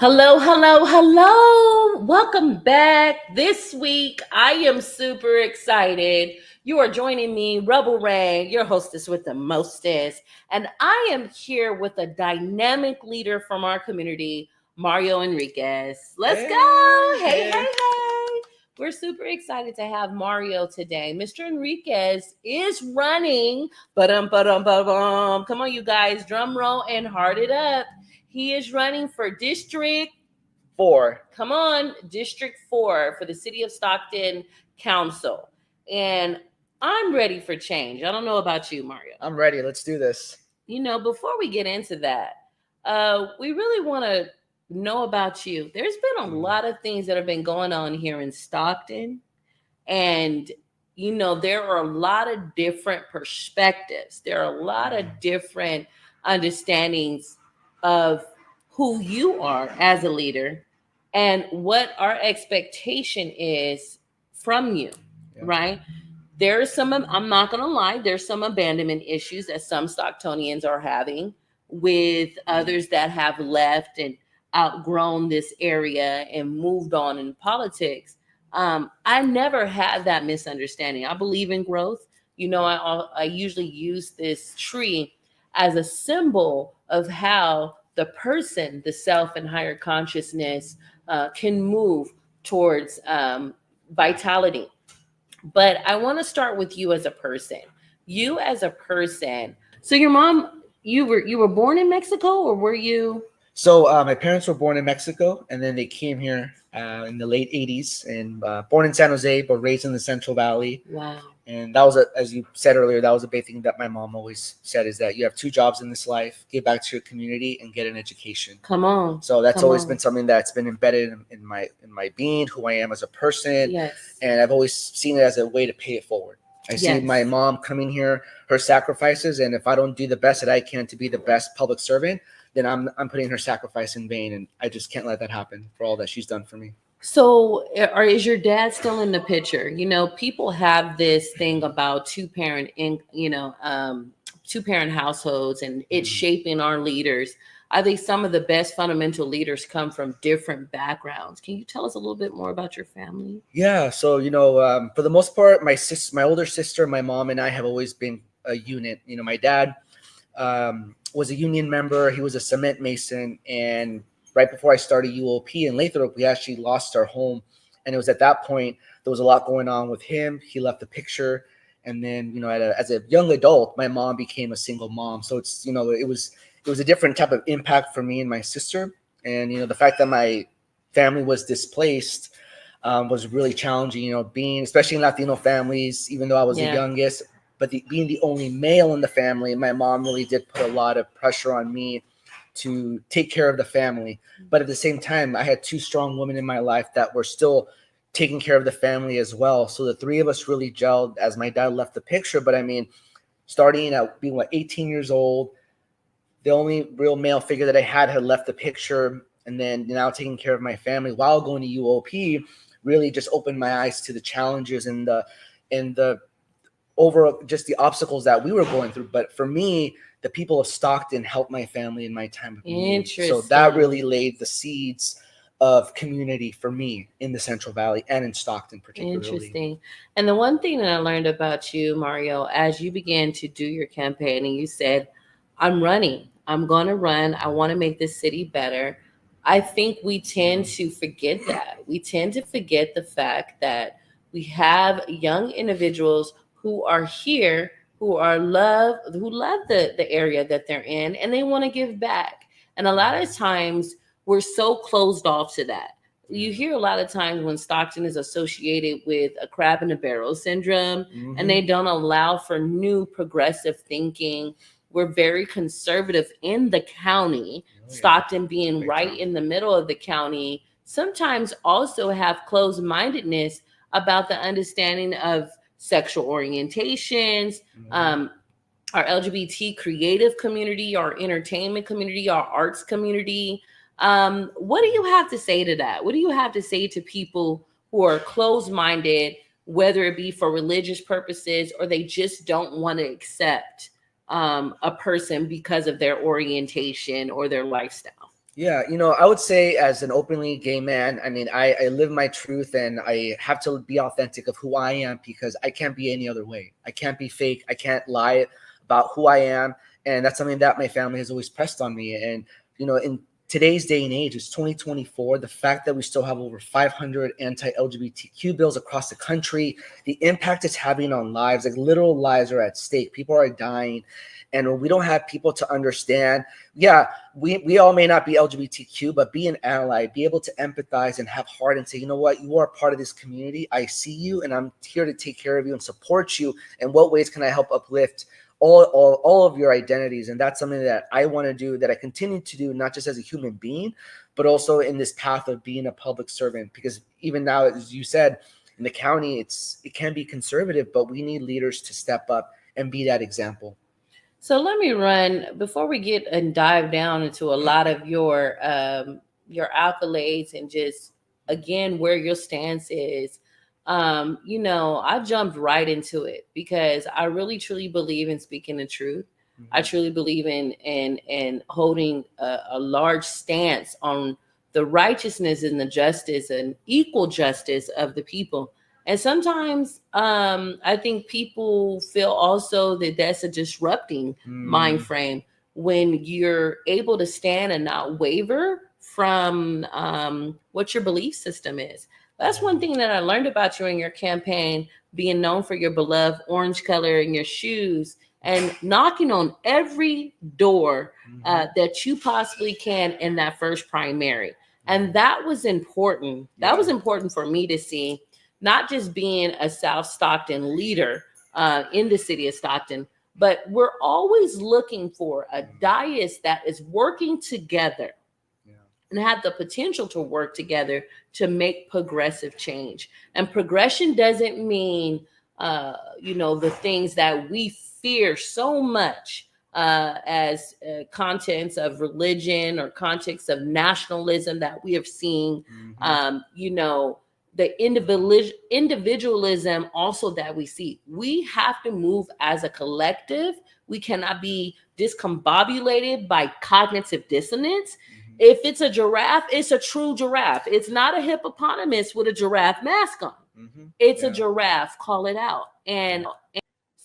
Hello, hello, hello. Welcome back. This week, I am super excited. You are joining me, Rebel Rae, your hostess with the mostest. And I am here with a dynamic leader from our community, Mario Enriquez. Let's go. Hey, Hey, hey, hey. hey. We're super excited to have Mario today. Mr. Enriquez is running. Ba-dum. Come on, you guys. Drum roll and heart it up. He is running for District 4. Come on, District 4 for the City of Stockton Council. And I'm ready for change. I don't know about you, Mario. I'm ready. Let's do this. Before we get into that, we really want to know about you. There's been a lot of things that have been going on here in Stockton. And, there are a lot of different perspectives. There are a lot of different understandings of who you are as a leader and what our expectation is from you, right? There's some, I'm not going to lie, there's some abandonment issues that some Stocktonians are having with others that have left and outgrown this area and moved on in politics. I never had that misunderstanding. I believe in growth. I usually use this tree as a symbol of how the person, the self, and higher consciousness can move towards vitality. But I want to start with you as a person. You as a person. So your mom, you were born in Mexico, or were you? So my parents were born in Mexico, and then they came here in the late 80s, and born in San Jose, but raised in the Central Valley. Wow. And that was, as you said earlier, that was a big thing that my mom always said, is that you have two jobs in this life: give back to your community and get an education. Come on. So that's Come always on. been something that's been embedded in my being, who I am as a person. Yes. And I've always seen it as a way to pay it forward. I see Yes. my mom coming here, her sacrifices, and if I don't do the best that I can to be the best public servant, then I'm putting her sacrifice in vain, and I just can't let that happen for all that she's done for me. So, is your dad still in the picture? People have this thing about two parent households, and it's shaping our leaders. I think some of the best fundamental leaders come from different backgrounds. Can you tell us a little bit more about your family? Yeah, so for the most part, my older sister, my mom, and I have always been a unit. My dad was a union member. He was a cement mason, and right before I started UOP in Lathrop, we actually lost our home, and it was at that point there was a lot going on with him. He left the picture, and then as a young adult, my mom became a single mom. So it's it was a different type of impact for me and my sister, and the fact that my family was displaced was really challenging. Being especially in Latino families, even though I was the youngest, but being the only male in the family, my mom really did put a lot of pressure on me to take care of the family. But at the same time, I had two strong women in my life that were still taking care of the family as well. So the three of us really gelled as my dad left the picture. But I mean, starting at being 18 years old, the only real male figure that I had left the picture, and then now taking care of my family while going to UOP really just opened my eyes to the challenges and the over just the obstacles that we were going through. But for me, the people of Stockton helped my family in my time of need. So that really laid the seeds of community for me in the Central Valley and in Stockton particularly. Interesting. And the one thing that I learned about you, Mario, as you began to do your campaign and you said, I'm running, I'm going to run, I want to make this city better. I think we tend to forget that. We tend to forget the fact that we have young individuals who are here, who love the area that they're in, and they want to give back. And a lot of times we're so closed off to that. You hear a lot of times when Stockton is associated with a crab in a barrel syndrome, and they don't allow for new progressive thinking. We're very conservative in the county. Stockton being right in the middle of the county, sometimes also have closed-mindedness about the understanding of sexual orientations, our LGBT creative community, our entertainment community, our arts community. What do you have to say to that? What do you have to say to people who are closed-minded, whether it be for religious purposes or they just don't want to accept a person because of their orientation or their lifestyle? Yeah, I would say as an openly gay man, I mean, I live my truth and I have to be authentic of who I am because I can't be any other way. I can't be fake. I can't lie about who I am. And that's something that my family has always pressed on me. And, in today's day and age, it's 2024. The fact that we still have over 500 anti-LGBTQ bills across the country, the impact it's having on lives, like literal lives are at stake. People are dying. And when we don't have people to understand, yeah, we all may not be LGBTQ, but be an ally, be able to empathize and have heart and say, you know what, you are part of this community. I see you and I'm here to take care of you and support you. And what ways can I help uplift all of your identities? And that's something that I want to do, that I continue to do, not just as a human being, but also in this path of being a public servant. Because even now, as you said, in the county, it can be conservative, but we need leaders to step up and be that example. So let me run before we get and dive down into a lot of your accolades and just again where your stance is. I jumped right into it because I really truly believe in speaking the truth. I truly believe in holding a large stance on the righteousness and the justice and equal justice of the people. And sometimes I think people feel also that that's a disrupting mind frame when you're able to stand and not waver from what your belief system is. That's one thing that I learned about you in your campaign, being known for your beloved orange color in your shoes and knocking on every door that you possibly can in that first primary. And that was important. That was important for me to see, not just being a South Stockton leader in the city of Stockton, but we're always looking for a dais that is working together and have the potential to work together to make progressive change. And progression doesn't mean, the things that we fear so much as contents of religion or context of nationalism that we have seen, the individualism also that we see. We have to move as a collective. We cannot be discombobulated by cognitive dissonance. If it's a giraffe, it's a true giraffe. It's not a hippopotamus with a giraffe mask on. It's a giraffe. Call it out. And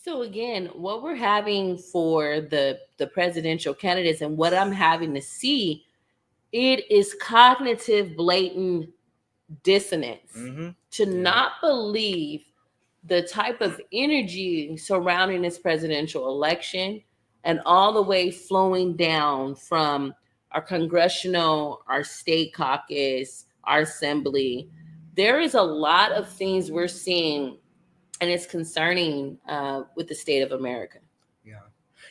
so again, what we're having for the presidential candidates and what I'm having to see, it is cognitive blatant dissonance to not believe the type of energy surrounding this presidential election and all the way flowing down from our congressional, our state caucus, our assembly. There is a lot of things we're seeing, and it's concerning with the state of America.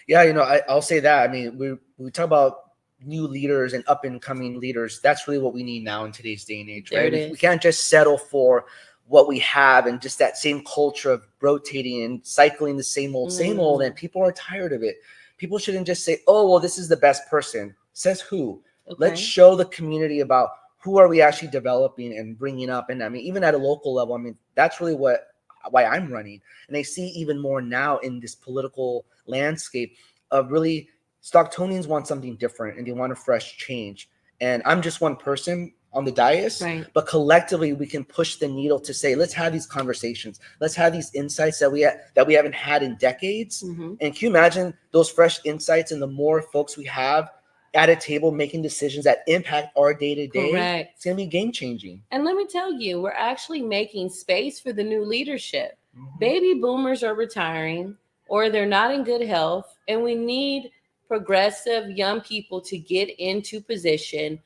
Yeah, I'll say that. I mean, we talk about new leaders and up and coming leaders. That's really what we need now in today's day and age, right? We can't just settle for what we have and just that same culture of rotating and cycling the same old, and people are tired of it. People shouldn't just say, oh, well, this is the best person. Says who? Okay. Let's show the community about who are we actually developing and bringing up. And I mean, even at a local level, I mean, that's really why I'm running. And I see even more now in this political landscape of really Stocktonians want something different and they want a fresh change. And I'm just one person on the dais, right, but collectively we can push the needle to say, let's have these conversations. Let's have these insights that we haven't had in decades. And can you imagine those fresh insights and the more folks we have at a table making decisions that impact our day-to-day? Correct. It's going to be game-changing. And let me tell you, we're actually making space for the new leadership. Baby boomers are retiring or they're not in good health, and we need progressive young people to get into position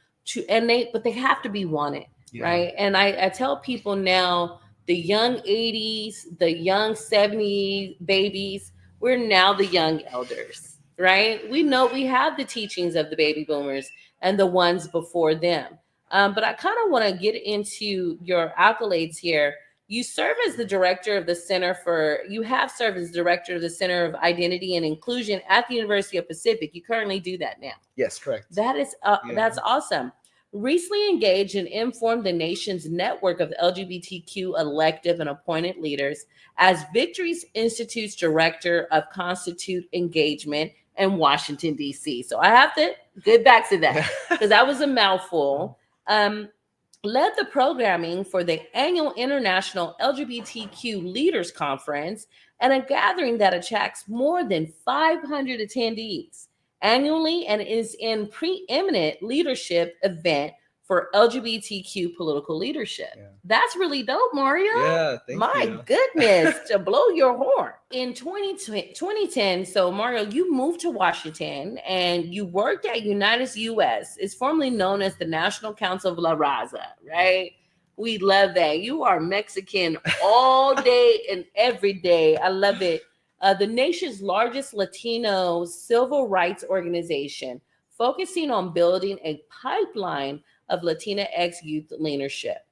but they have to be wanted, right? And I tell people now, the young 80s, the young 70s babies, we're now the young elders, right? We know we have the teachings of the baby boomers and the ones before them. But I kind of want to get into your accolades here. You serve as the director of the you have served as director of the Center of Identity and Inclusion at the University of Pacific. You currently do that now. Yes, correct. That's awesome. Recently engaged and informed the nation's network of LGBTQ elective and appointed leaders as Victories Institute's director of Constitute Engagement and Washington, D.C. So I have to get back to that because that was a mouthful. Led the programming for the annual International LGBTQ Leaders Conference and a gathering that attracts more than 500 attendees annually and is in preeminent leadership event for LGBTQ political leadership. Yeah. That's really dope, Mario. Yeah, thank My you. goodness, to blow your horn. In 2010, so Mario, you moved to Washington and you worked at Unitas US. It's formerly known as the National Council of La Raza, right? We love that. You are Mexican all day and every day. I love it. The nation's largest Latino civil rights organization, focusing on building a pipeline of Latinx youth leadership.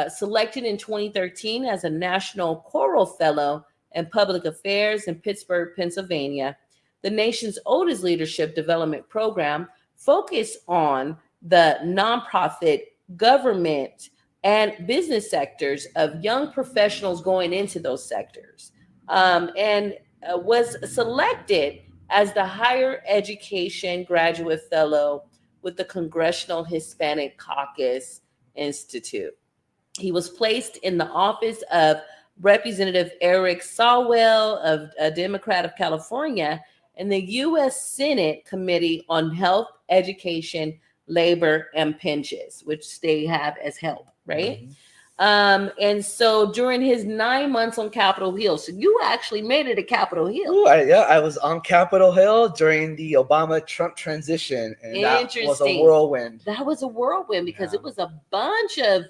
Selected in 2013 as a National Choral Fellow in Public Affairs in Pittsburgh, Pennsylvania, the nation's oldest leadership development program focused on the nonprofit, government, and business sectors of young professionals going into those sectors, and was selected as the Higher Education Graduate Fellow with the Congressional Hispanic Caucus Institute. He was placed in the office of Representative Eric Swalwell of a Democrat of California in the U.S. Senate Committee on Health, Education, Labor, and Pensions, which they have as HELP, right? And so during his 9 months on Capitol Hill, so you actually made it to Capitol Hill. Ooh, I was on Capitol Hill during the Obama-Trump transition, and that was a whirlwind. That was a whirlwind because it was a bunch of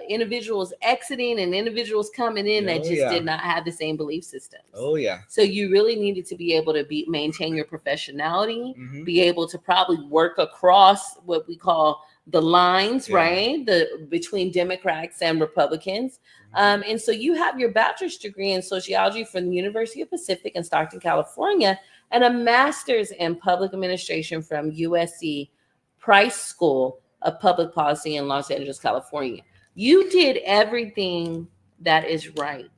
individuals exiting and individuals coming in that just did not have the same belief systems. Oh yeah. So you really needed to be able to maintain your professionality, be able to probably work across what we call the lines, right? Between Democrats and Republicans. And so you have your bachelor's degree in sociology from the University of Pacific in Stockton, California, and a master's in public administration from USC Price School of Public Policy in Los Angeles, California. You did everything that is right.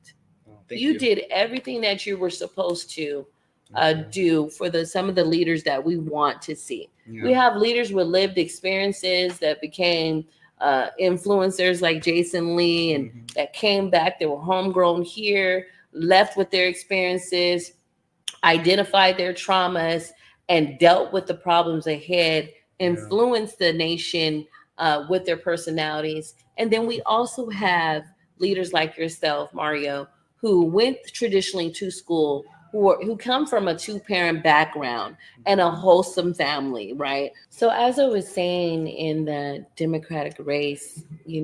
You did everything that you were supposed to do for some of the leaders that we want to see. We have leaders with lived experiences that became influencers like Jason Lee and that came back. They were homegrown here, left with their experiences, identified their traumas, and dealt with the problems ahead, influenced the nation with their personalities. And then we also have leaders like yourself, Mario, who went traditionally to school, who come from a two-parent background and a wholesome family, right? So as I was saying in the Democratic race, I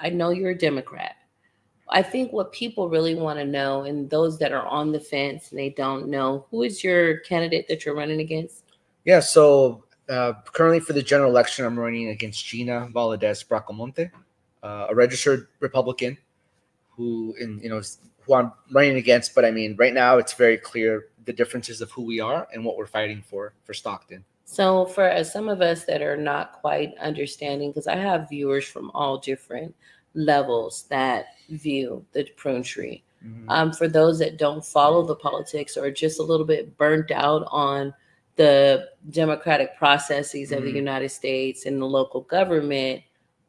know you're a Democrat. I think what people really want to know, and those that are on the fence and they don't know, who is your candidate that you're running against? Yeah, so currently for the general election, I'm running against Gina Valadez Bracamonte, a registered Republican who I'm running against. But I mean, right now it's very clear the differences of who we are and what we're fighting for Stockton. So for some of us that are not quite understanding, because I have viewers from all different levels that view the Pruned tree. For those that don't follow the politics or just a little bit burnt out on the democratic processes of the United States and the local government,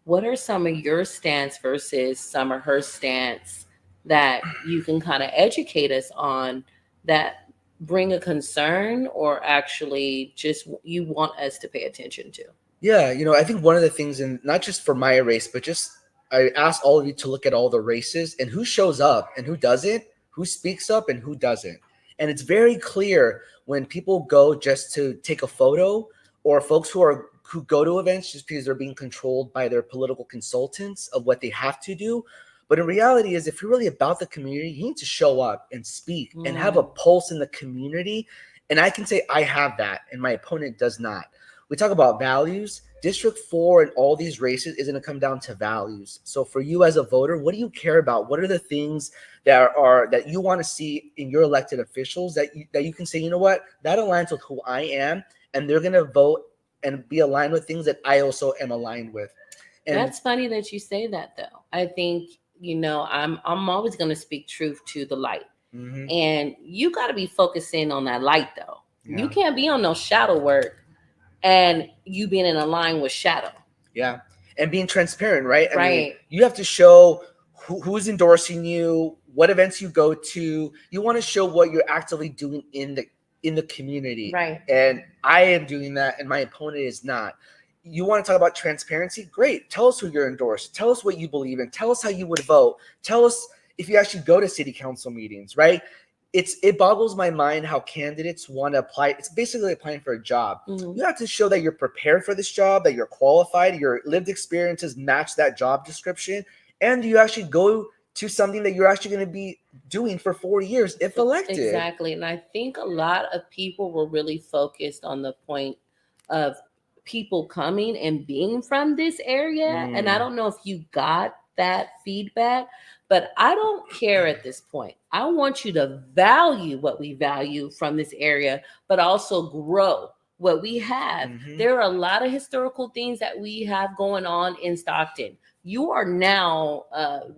what are some of your stance versus some of her stance that you can kind of educate us on that bring a concern or actually just you want us to pay attention to? Yeah, I think one of the things, and not just for my race, but just I ask all of you to look at all the races and who shows up and who doesn't, who speaks up and who doesn't. And it's very clear when people go just to take a photo, or folks who go to events just because they're being controlled by their political consultants of what they have to do. But in reality is, if you're really about the community, you need to show up and speak and have a pulse in the community. And I can say I have that, and my opponent does not. We talk about values. District 4 and all these races is going to come down to values. So for you as a voter, what do you care about? What are the things that you want to see in your elected officials that you can say, you know what, that aligns with who I am, and they're going to vote and be aligned with things that I also am aligned with. And that's funny that you say that, though. I think, I'm always going to speak truth to the light. Mm-hmm. And you got to be focusing on that light, though. You Yeah. can't be on no shadow work and you being in a line with shadow. Yeah. And being transparent, right? I mean, Right. you have to show who's endorsing you, what events you go to. You want to show what you're actively doing in the community. Right. And I am doing that, and my opponent is not. You want to talk about transparency? Great. Tell us who you're endorsed. Tell us what you believe in. Tell us how you would vote. Tell us if you actually go to city council meetings, right? It boggles my mind how candidates want to apply. It's basically applying for a job. Mhm. You have to show that you're prepared for this job, that you're qualified, your lived experiences match that job description, and you actually go to something that you're actually going to be doing for 4 years if elected. Exactly. And I think a lot of people were really focused on the point of people coming and being from this area. And I don't know if you got that feedback, but I don't care at this point. I want you to value what we value from this area, but also grow what we have. Mhm. There are a lot of historical things that we have going on in Stockton. You are now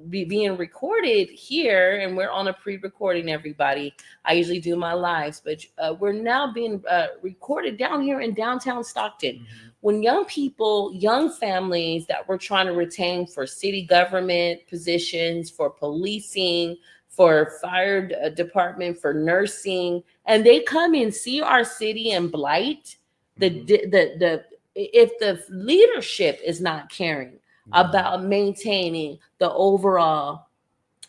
being recorded here, and we're on a pre-recording, everybody. I usually do my lives, but we're now being recorded down here in downtown Stockton. Mhm. When young people, young families that we're trying to retain for city government positions, for policing, for fire department, for nursing, and they come and see our city in blight, the if the leadership is not caring about maintaining the overall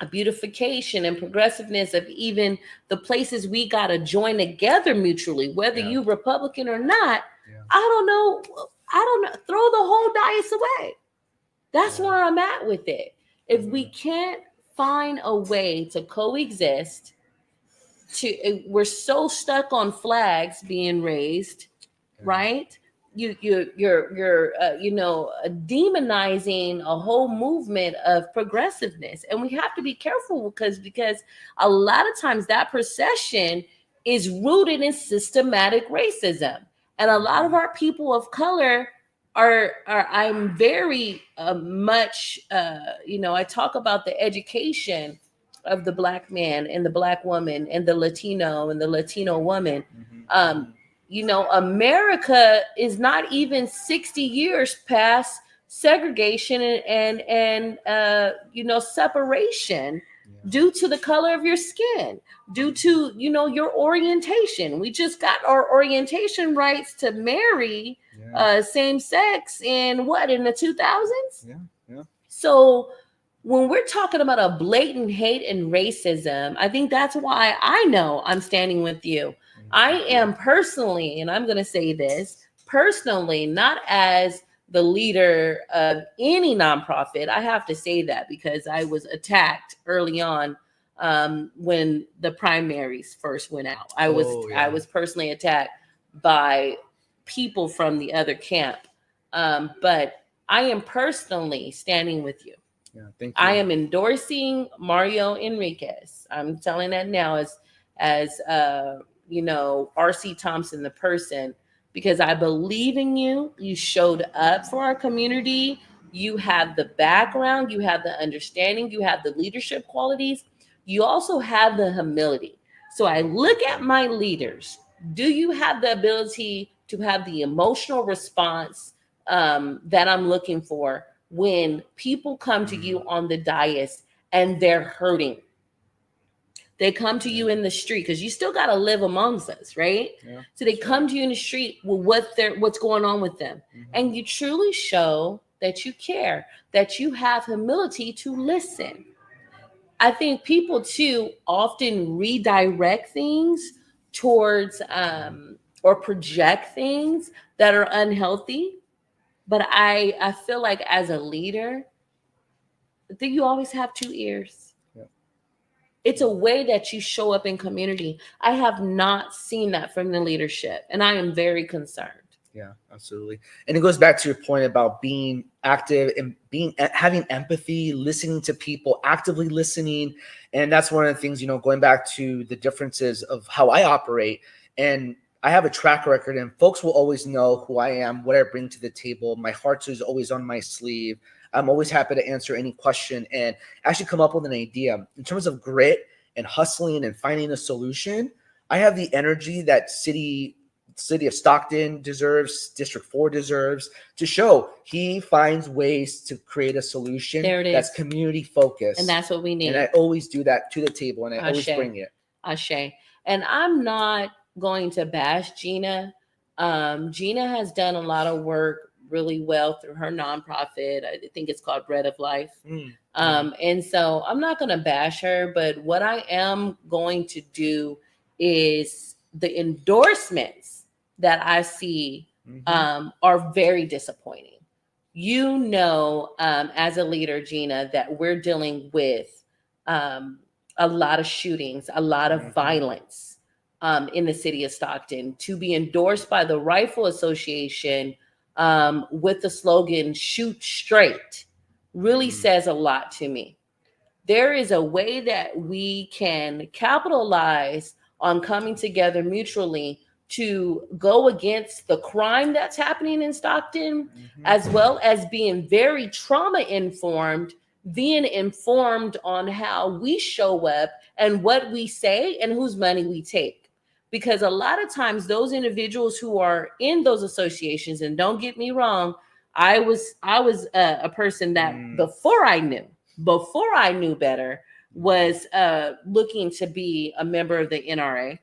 beautification and progressiveness of even the places we got to join together mutually, whether Yeah. you Republican or not. Yeah. I don't know. Throw the whole dice away. That's Yeah. where I'm at with it. If we Mhm. can't find a way to coexist, we're so stuck on flags being raised, Yeah. right? You're demonizing a whole movement of progressiveness, and we have to be careful because a lot of times that procession is rooted in systematic racism, and a lot of our people of color are I'm very much I talk about the education of the black man and the black woman and the Latino woman. Mhm. America is not even 60 years past segregation and separation Yeah. due to the color of your skin, due to your orientation. We just got our orientation rights to marry Yeah. same sex in the 2000s. Yeah. Yeah. So when we're talking about a blatant hate and racism, I think that's why I know I'm standing with you. I am personally, and I'm going to say this personally, not as the leader of any nonprofit. I have to say that because I was attacked early on when the primaries first went out. I was personally attacked by people from the other camp. But I am personally standing with you. Yeah. Thank you. I am endorsing Mario Enriquez. I'm telling that now as RC Thompson, the person, because I believe in you. You showed up for our community. You have the background, you have the understanding, you have the leadership qualities. You also have the humility. So I look at my leaders. Do you have the ability to have the emotional response that I'm looking for when people come to you on the dais and they're hurting? They come to you in the street because you still got to live amongst us, right? Yeah. So they come to you in the street with what's going on with them, and you truly show that you care, that you have humility to listen. I think people too often redirect things towards or project things that are unhealthy. But I feel like as a leader, I think you always have two ears. Yeah. It's a way that you show up in community. I have not seen that from the leadership, and I am very concerned. Yeah, absolutely. And it goes back to your point about being active and having empathy, listening to people, actively listening. And that's one of the things, going back to the differences of how I operate. And I have a track record, and folks will always know who I am, what I bring to the table. My heart is always on my sleeve. I'm always happy to answer any question and actually come up with an idea. In terms of grit and hustling and finding a solution, I have the energy that city of Stockton deserves, District 4 deserves, to show he finds ways to create a solution There it that's is. community focused. And that's what we need. And I always do that to the table, and I always Ashe. bring it. Ashe. And I'm not going to bash Gina. Gina has done a lot of work really well through her nonprofit. I think it's called Bread of Life. And so I'm not going to bash her, but what I am going to do is the endorsements that I see are very disappointing. You know, as a leader, Gina, that we're dealing with a lot of shootings, a lot of violence in the city of Stockton. To be endorsed by the Rifle Association with the slogan "Shoot Straight" really says a lot to me. There is a way that we can capitalize on coming together mutually to go against the crime that's happening in Stockton, as well as being very trauma informed, being informed on how we show up and what we say and whose money we take. Because a lot of times those individuals who are in those associations, and don't get me wrong, I was a person that before I knew better, was looking to be a member of the NRA.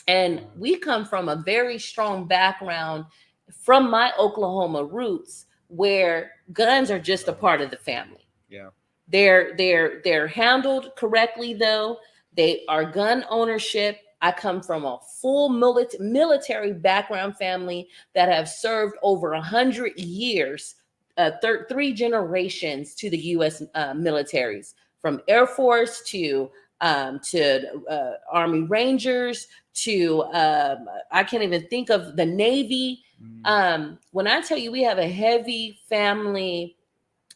And we come from a very strong background from my Oklahoma roots, where guns are just a part of the family. Yeah. They're handled correctly, though. They are gun ownership. I come from a full military background family that have served over 100 years, 3 generations to the U.S. Militaries, from Air Force to Army Rangers to I can't even think of the Navy. When I tell you we have a heavy family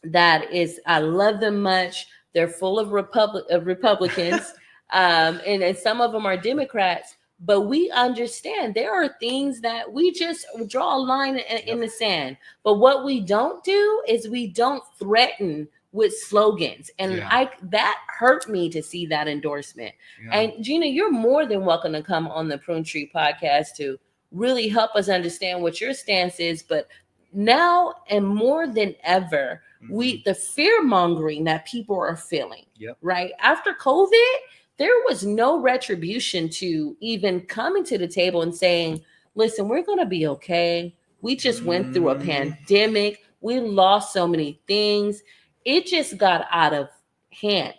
that is, I love them much. They're full of Republicans. And some of them are Democrats, but we understand there are things that we just draw a line in the sand. But what we don't do is we don't threaten with slogans. And that hurt me to see that endorsement. And Gina, you're more than welcome to come on the Pruned podcast to really help us understand what your stance is. But now and more than ever, the fear mongering that people are feeling, right? After COVID, there was no retribution to even coming to the table and saying, listen, we're going to be okay. We just went through a pandemic. We lost so many things. It just got out of hand,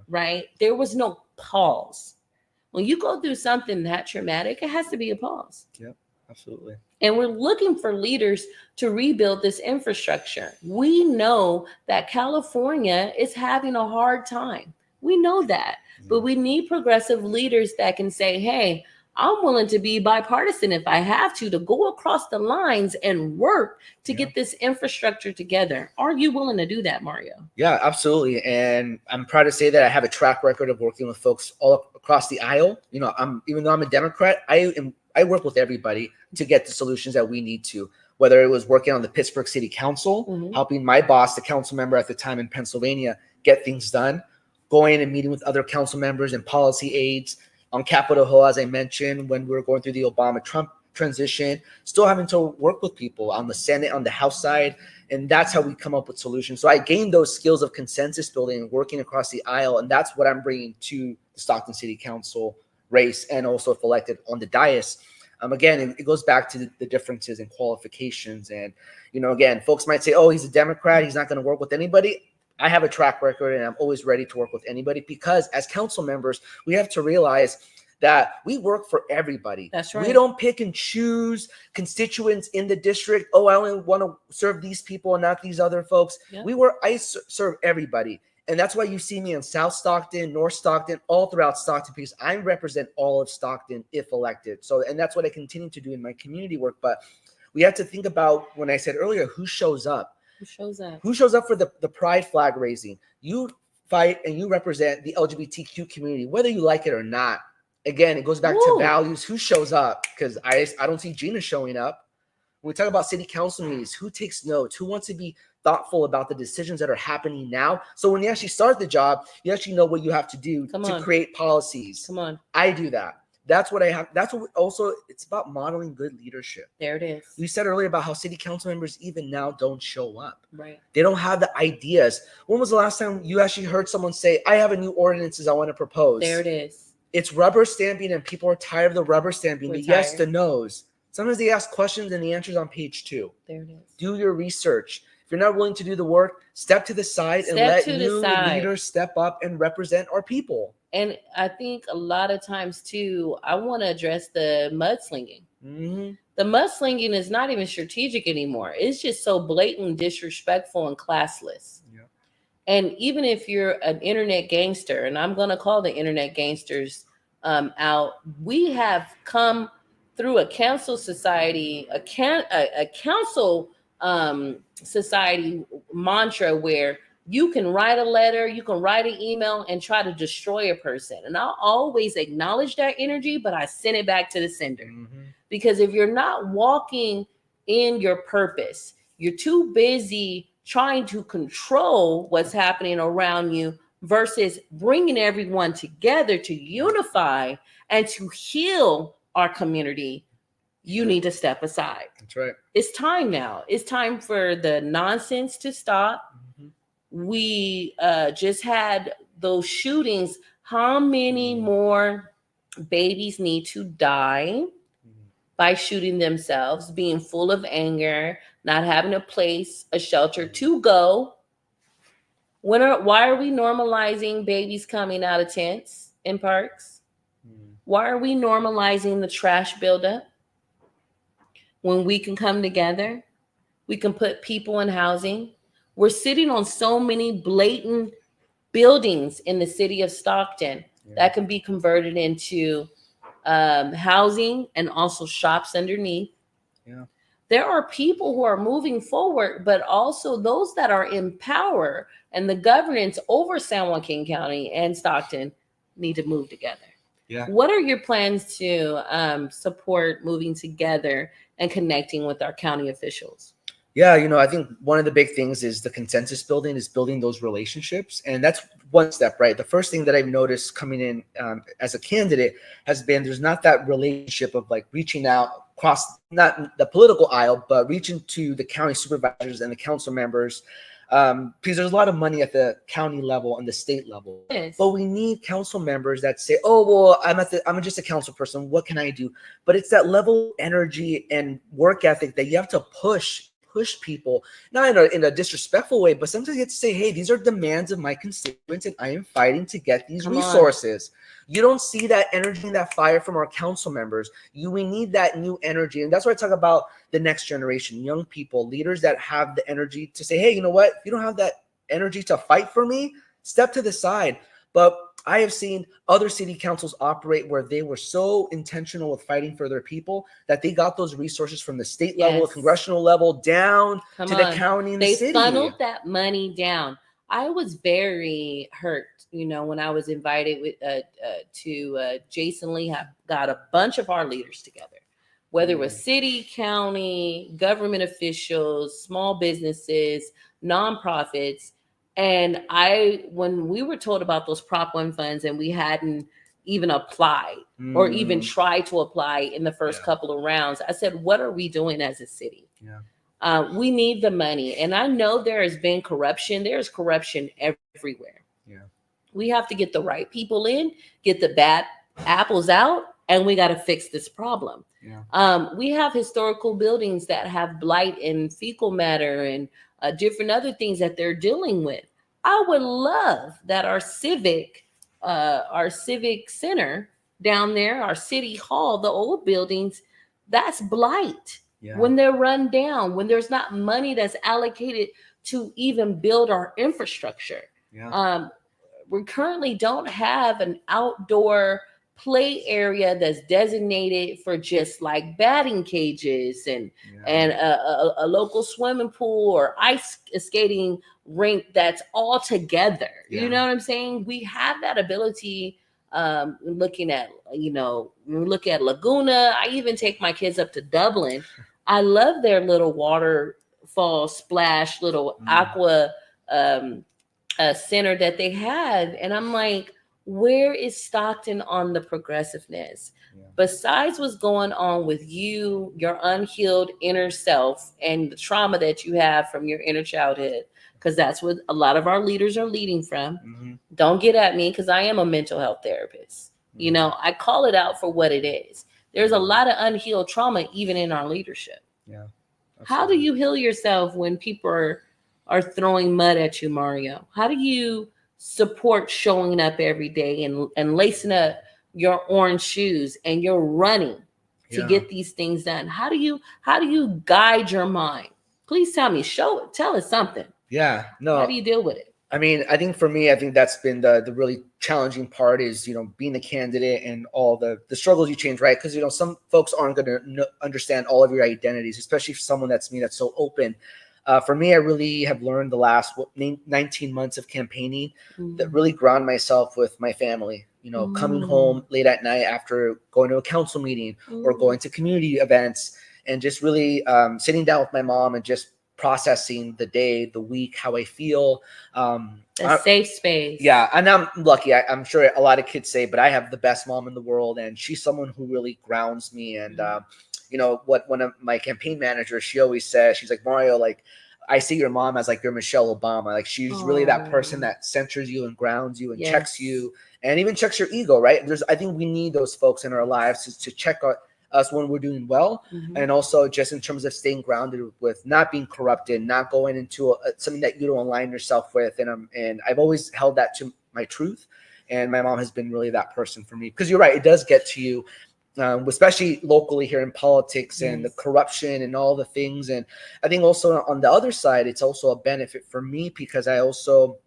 right? There was no pause. When you go through something that traumatic, it has to be a pause. Yep, absolutely. And we're looking for leaders to rebuild this infrastructure. We know that California is having a hard time. We know that. But we need progressive leaders that can say, hey, I'm willing to be bipartisan if I have to go across the lines and work to get this infrastructure together. Are you willing to do that, Mario? Yeah, absolutely. And I'm proud to say that I have a track record of working with folks all across the aisle. You know, even though I'm a Democrat, I work with everybody to get the solutions that we need to, whether it was working on the Pittsburgh City Council, helping my boss, the council member at the time in Pennsylvania, get things done, going and meeting with other council members and policy aides on Capitol Hill, as I mentioned, when we were going through the Obama-Trump transition, still having to work with people on the Senate, on the House side, and that's how we come up with solutions. So I gained those skills of consensus building and working across the aisle, and that's what I'm bringing to the Stockton City Council race, and also if elected on the dais. Again, it goes back to the differences in qualifications. And, you know, again, folks might say, oh, he's a Democrat, he's not going to work with anybody. I have a track record, and I'm always ready to work with anybody, because as council members, we have to realize that we work for everybody. That's right. We don't pick and choose constituents in the district. Oh, I only want to serve these people and not these other folks. Yep. I serve everybody. And that's why you see me in South Stockton, North Stockton, all throughout Stockton, because I represent all of Stockton if elected. So, and that's what I continue to do in my community work. But we have to think about, when I said earlier, who shows up. Who shows up? Who shows up for the pride flag raising? You fight and you represent the LGBTQ community, whether you like it or not. Again, it goes back to values. Who shows up? Because I don't see Gina showing up. When we talk about city council meetings, who takes notes? Who wants to be thoughtful about the decisions that are happening now? So when you actually start the job, you actually know what you have to do to create policies. Come on. I do that. That's what I have. That's what also, it's about modeling good leadership. There it is. You said earlier about how city council members even now don't show up. Right. They don't have the ideas. When was the last time you actually heard someone say, I have a new ordinances I want to propose? There it is. It's rubber stamping, and people are tired of the rubber stamping, the yes, the no's. Sometimes they ask questions and the answer's on page 2. There it is. Do your research. If you're not willing to do the work, step to the side and let new leaders step up and represent our people. And I think a lot of times too, I want to address the mudslinging. Mm-hmm. The mudslinging is not even strategic anymore. It's just so blatant, disrespectful, and classless. Yeah. And even if you're an internet gangster, and I'm going to call the internet gangsters out, we have come through a council society, a council society mantra where you can write a letter, you can write an email and try to destroy a person. And I'll always acknowledge that energy, but I send it back to the sender. Mm-hmm. Because if you're not walking in your purpose, you're too busy trying to control what's happening around you versus bringing everyone together to unify and to heal our community, you need to step aside. That's right. It's time now. It's time for the nonsense to stop. We just had those shootings. How many more babies need to die by shooting themselves, being full of anger, not having a place, a shelter to go? Why are we normalizing babies coming out of tents in parks? Why are we normalizing the trash buildup? When we can come together, we can put people in housing. We're sitting on so many blatant buildings in the city of Stockton that can be converted into housing and also shops underneath. Yeah. There are people who are moving forward, but also those that are in power and the governance over San Joaquin County and Stockton need to move together. Yeah. What are your plans to support moving together and connecting with our county officials? Yeah, I think one of the big things is the consensus building, is building those relationships. And that's one step, right? The first thing that I've noticed coming in as a candidate has been there's not that relationship of like reaching out across, not the political aisle, but reaching to the county supervisors and the council members. Because there's a lot of money at the county level and the state level. Yes. But we need council members that say, oh, well, I'm just a council person. What can I do? But it's that level of energy and work ethic that you have to push people, not in a disrespectful way, but sometimes you have to say, hey, these are demands of my constituents and I am fighting to get these resources. You don't see that energy and that fire from our council members. We need that new energy. And that's why I talk about the next generation, young people, leaders that have the energy to say, hey, you know what? If you don't have that energy to fight for me, step to the side. But I have seen other city councils operate where they were so intentional with fighting for their people that they got those resources from the state level, congressional level, down to the county and the city. They funneled that money down. I was very hurt, when I was invited to Jason Lee got a bunch of our leaders together, whether it was city, county, government officials, small businesses, nonprofits. And when we were told about those Prop 1 funds and we hadn't even applied or even tried to apply in the first couple of rounds, I said, what are we doing as a city? Yeah. We need the money. And I know there has been corruption. There's corruption everywhere. Yeah. We have to get the right people in, get the bad apples out, and we got to fix this problem. Yeah. We have historical buildings that have blight and fecal matter and different other things that they're dealing with. I would love that our civic center down there, our city hall, the old buildings, that's blight. Yeah. When they're run down, when there's not money that's allocated to even build our infrastructure. Yeah. We currently don't have an outdoor play area that's designated for just like batting cages and a local swimming pool or ice skating rink that's all together. Yeah. You know what I'm saying? We have that ability. Looking at, look at Laguna. I even take my kids up to Dublin. I love their little waterfall splash, little aqua um, center that they had. And I'm like, where is Stockton on the progressiveness? Yeah. Besides what's going on with you, your unhealed inner self, and the trauma that you have from your inner childhood, because that's what a lot of our leaders are leading from. Mm-hmm. Don't get at me because I am a mental health therapist. You know, I call it out for what it is. There's a lot of unhealed trauma even in our leadership. Yeah. How do Absolutely. you heal yourself when people are throwing mud at you, Mario? How do you support showing up every day and lacing up your orange shoes and you're running to Yeah. get these things done? How do you guide your mind? Please tell me, tell us something. Yeah. How No. do you deal with it? I mean, I think for me, I think that's been the really challenging part is, being a candidate and all the struggles you change, right? Because, some folks aren't going to understand all of your identities, especially for someone that's me, that's so open. For me, I really have learned the last 19 months of campaigning that really ground myself with my family, coming home late at night after going to a council meeting or going to community events and just really sitting down with my mom and just processing the day, the week, how I feel. A safe space. Yeah, and I'm lucky. I'm sure a lot of kids say, but I have the best mom in the world, and she's someone who really grounds me. And what one of my campaign managers, she always says, she's like, Mario, like, I see your mom as like your Michelle Obama. Like, she's really that person that centers you and grounds you and checks you, and even checks your ego, right? I think we need those folks in our lives to check us when we're doing well, and also just in terms of staying grounded with not being corrupted, not going into something that you don't align yourself with. And I've always held that to my truth, and my mom has been really that person for me. Because you're right, it does get to you, especially locally here in politics and the corruption and all the things. And I think also on the other side, it's also a benefit for me because I also,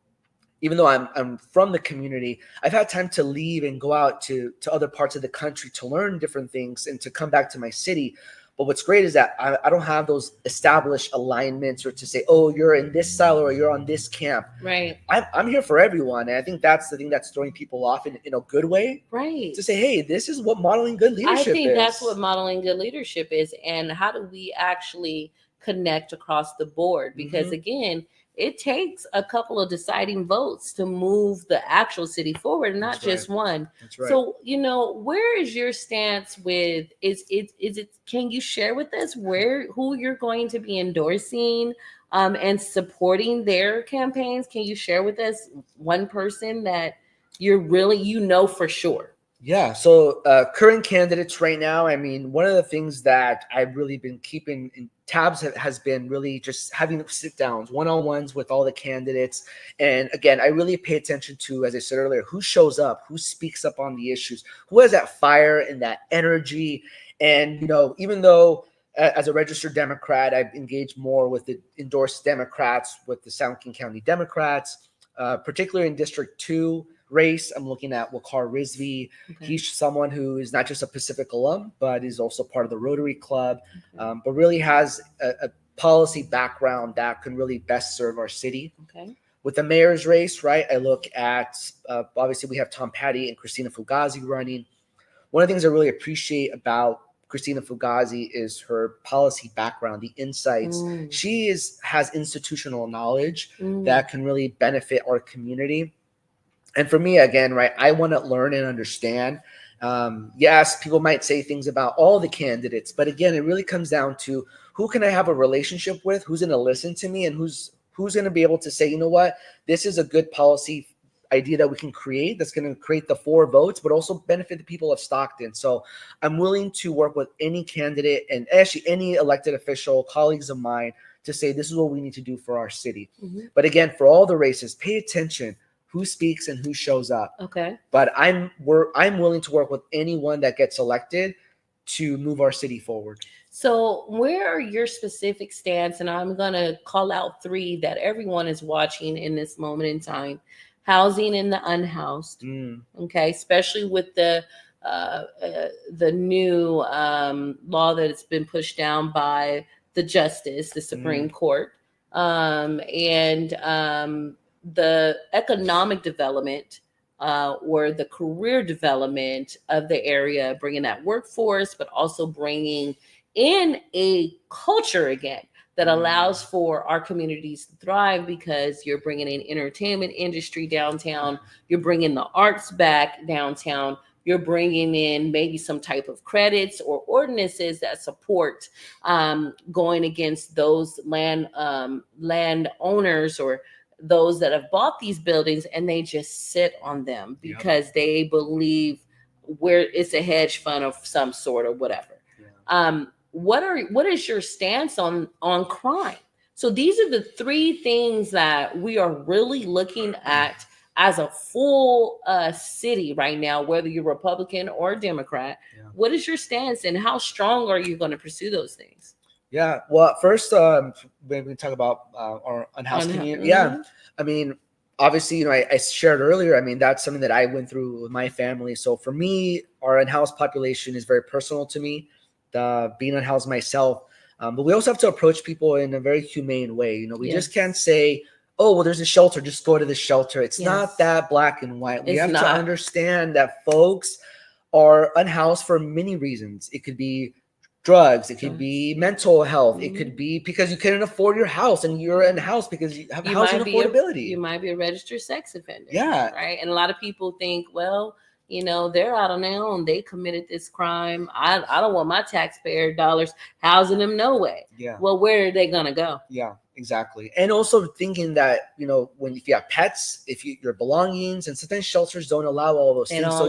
even though I'm from the community, I've had time to leave and go out to other parts of the country to learn different things and to come back to my city. But what's great is that I don't have those established alignments or to say, oh, you're in this silo or you're on this camp. Right. I'm here for everyone. And I think that's the thing that's throwing people off in a good way. Right. To say, hey, this is what modeling good leadership is. I think that's what modeling good leadership is. And how do we actually connect across the board? Because again, it takes a couple of deciding votes to move the actual city forward, not just one. That's right. So, where is your stance with is it can you share with us who you're going to be endorsing and supporting their campaigns? Can you share with us one person that you're really for sure? Yeah. So current candidates right now, I mean, one of the things that I've really been keeping in tabs has been really just having sit downs, one-on-ones with all the candidates. And again, I really pay attention to, as I said earlier, who shows up, who speaks up on the issues, who has that fire and that energy. And, even though as a registered Democrat, I've engaged more with the endorsed Democrats, with the San Joaquin County Democrats, particularly in District 2 race. I'm looking at Waqar Rizvi. Okay. He's someone who is not just a Pacific alum, but is also part of the Rotary Club, but really has a policy background that can really best serve our city. Okay. With the mayor's race, right, I look at, obviously we have Tom Petty and Christina Fugazi running. One of the things I really appreciate about Christina Fugazi is her policy background, the insights. She has institutional knowledge that can really benefit our community. And for me, again, right, I want to learn and understand. Yes, people might say things about all the candidates, but again, it really comes down to who can I have a relationship with, who's going to listen to me, and who's going to be able to say, you know what, this is a good policy idea that we can create that's going to create the 4 votes, but also benefit the people of Stockton. So I'm willing to work with any candidate and actually any elected official, colleagues of mine, to say this is what we need to do for our city. But again, for all the races, pay attention who speaks and who shows up. Okay. But I'm willing to work with anyone that gets elected to move our city forward. So where are your specific stance? And I'm going to call out 3 that everyone is watching in this moment in time. Housing and the unhoused. Okay. Especially with the new law that has been pushed down by the Supreme Court. The economic development or the career development of the area, bringing that workforce, but also bringing in a culture again that allows for our communities to thrive, because you're bringing in entertainment industry downtown, you're bringing the arts back downtown, you're bringing in maybe some type of credits or ordinances that support going against those land owners or those that have bought these buildings, and they just sit on them because they believe where it's a hedge fund of some sort or whatever. What is your stance on crime? So these are the three things that we are really looking at as a full city right now, whether you're Republican or Democrat. What is your stance, and how strong are you going to pursue those things? Yeah. Well, first, maybe we talk about our unhoused community. Yeah. I mean, obviously, you know, I shared earlier, I mean, that's something that I went through with my family. So for me, our unhoused population is very personal to me, being unhoused myself. But we also have to approach people in a very humane way. You know, we just can't say, oh, well, there's a shelter, just go to the shelter. It's not that black and white. We have to understand that folks are unhoused for many reasons. It could be drugs, it could be mental health, it could be because you couldn't afford your house and you're in a house because you have housing affordability. You might be a registered sex offender. Yeah. Right. And a lot of people think, well, you know, they're out on their own. They committed this crime. I don't want my taxpayer dollars housing them. No way. Yeah. Well, where are they going to go? Yeah, exactly. And also thinking that, you know, if you have pets, your belongings, and sometimes shelters don't allow all those things. So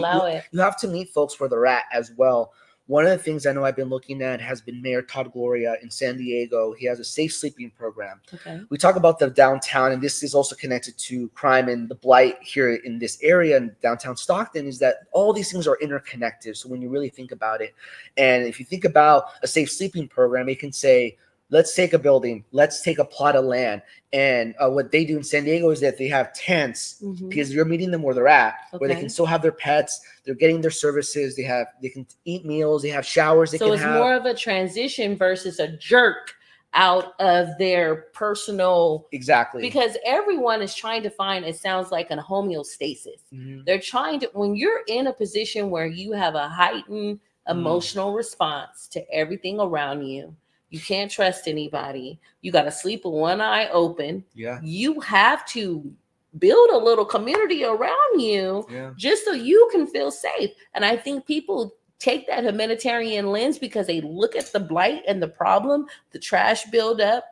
you have to meet folks where they're at as well. One of the things I know I've been looking at has been Mayor Todd Gloria in San Diego. He has a safe sleeping program. Okay. We talk about the downtown, and this is also connected to crime and the blight here in this area in downtown Stockton, is that all these things are interconnected. So when you really think about it, and if you think about a safe sleeping program, it can say, let's take a building, let's take a plot of land. And what they do in San Diego is that they have tents because you're meeting them where they're at, where they can still have their pets, they're getting their services, they can eat meals, they have showers. So it's more of a transition versus a jerk out of their personal. Exactly. Because everyone is trying to find, it sounds like, a homeostasis. They're trying to, when you're in a position where you have a heightened emotional response to everything around you, you can't trust anybody. You got to sleep with one eye open. Yeah. You have to build a little community around you just so you can feel safe. And I think people take that humanitarian lens because they look at the blight and the problem, the trash buildup,